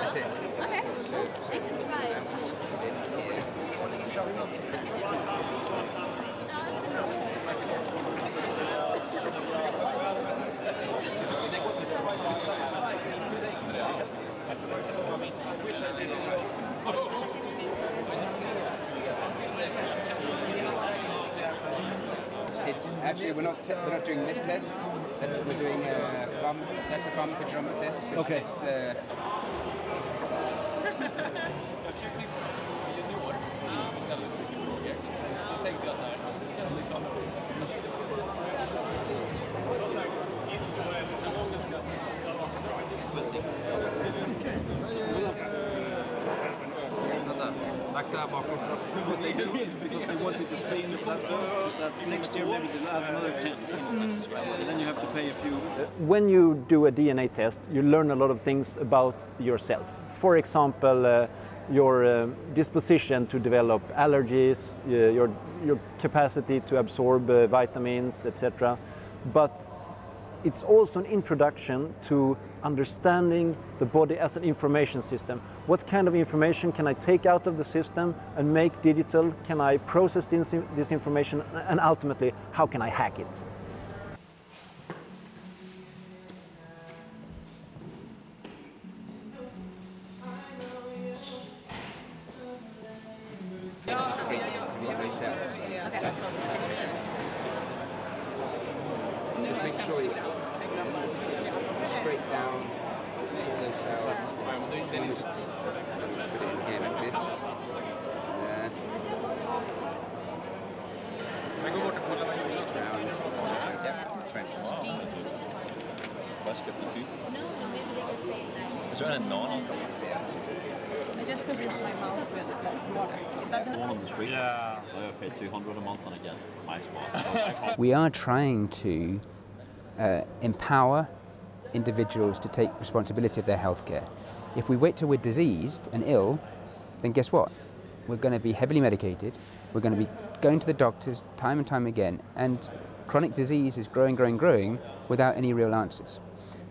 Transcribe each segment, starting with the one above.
That's it. Okay, I can try. It's actually we're not doing this test. We're doing that's a pharmacogenomic test. So okay. What they do, because they want you to stay in the platform, is that next year maybe they'll add another 10 insights, right? And then you have to pay a few. When you do a DNA test, you learn a lot of things about yourself. For example, your disposition to develop allergies, your capacity to absorb vitamins, etc. But it's also an introduction to understanding the body as an information system. What kind of information can I take out of the system and make digital? Can I process this information? And ultimately, how can I hack it? Okay. Just make sure you straight down all those cells. Then just put it in here like this. Down. Yep. Right. Is there any non-alcohol? I just rinse my mouth with water. Is that enough? One on the street? Yeah. I pay 200 a month and I get my spot. We are trying to empower individuals to take responsibility of their healthcare. If we wait till we're diseased and ill, then guess what? We're going to be heavily medicated, we're going to be going to the doctors time and time again, and chronic disease is growing without any real answers.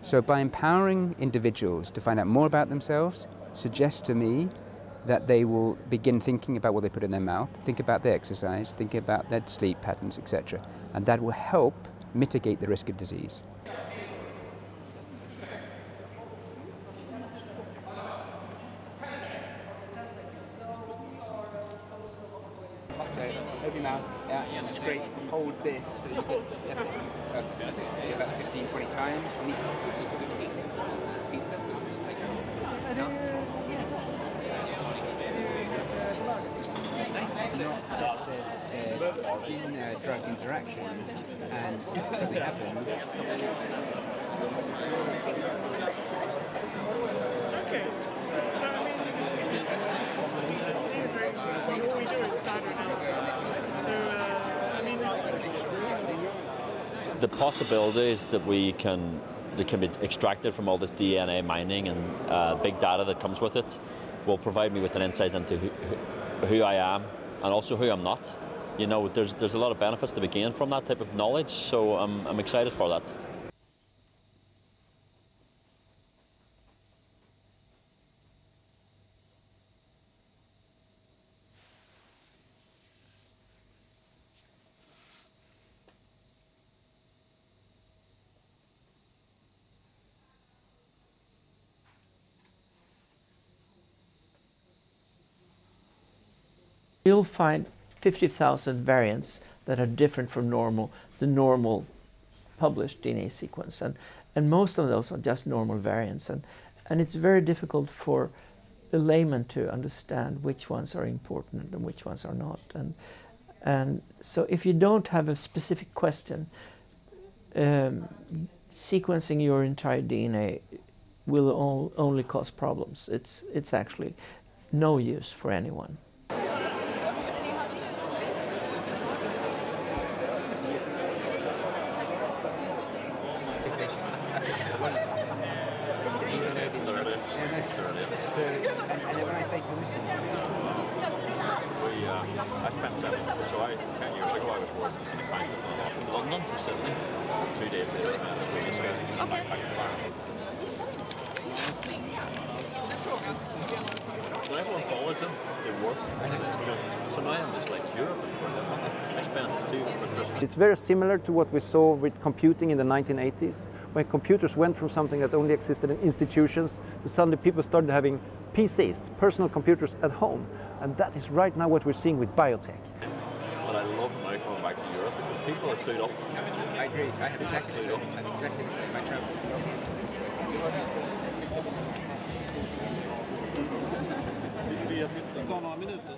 So by empowering individuals to find out more about themselves, suggests to me that they will begin thinking about what they put in their mouth, think about their exercise, think about their sleep patterns, etc. And that will help mitigate the risk of disease. Open your mouth, yeah, and straight. Hold this so you get perfect. About 15-20 times. Not gene-drug interaction, and something happens. Okay. So, I mean, what we do is data analysis. So, The possibilities that can be extracted from all this DNA mining and big data that comes with it will provide me with an insight into who I am and also who I'm not. You know, there's a lot of benefits to be gained from that type of knowledge, so I'm excited for that. You'll find 50,000 variants that are different from the normal published DNA sequence, and most of those are just normal variants, and it's very difficult for a layman to understand which ones are important and which ones are not, and so if you don't have a specific question, sequencing your entire DNA will only cause problems. It's actually no use for anyone. So, and then when I say to listen, I spent 10 years ago I was working in London for Sydney. 2 days later I was Swedish. Okay. everyone follows them, they work. So now I'm just like, Europe is brilliant. I spent 2 for Christmas. It's very similar to what we saw with computing in the 1980s, when computers went from something that only existed in institutions to suddenly people started having PCs, personal computers at home. And that is right now what we're seeing with biotech. But I love now coming back to Europe because people are clued up. I agree. I have exactly the same. I have exactly the same. I travel. Vi tar några minuter.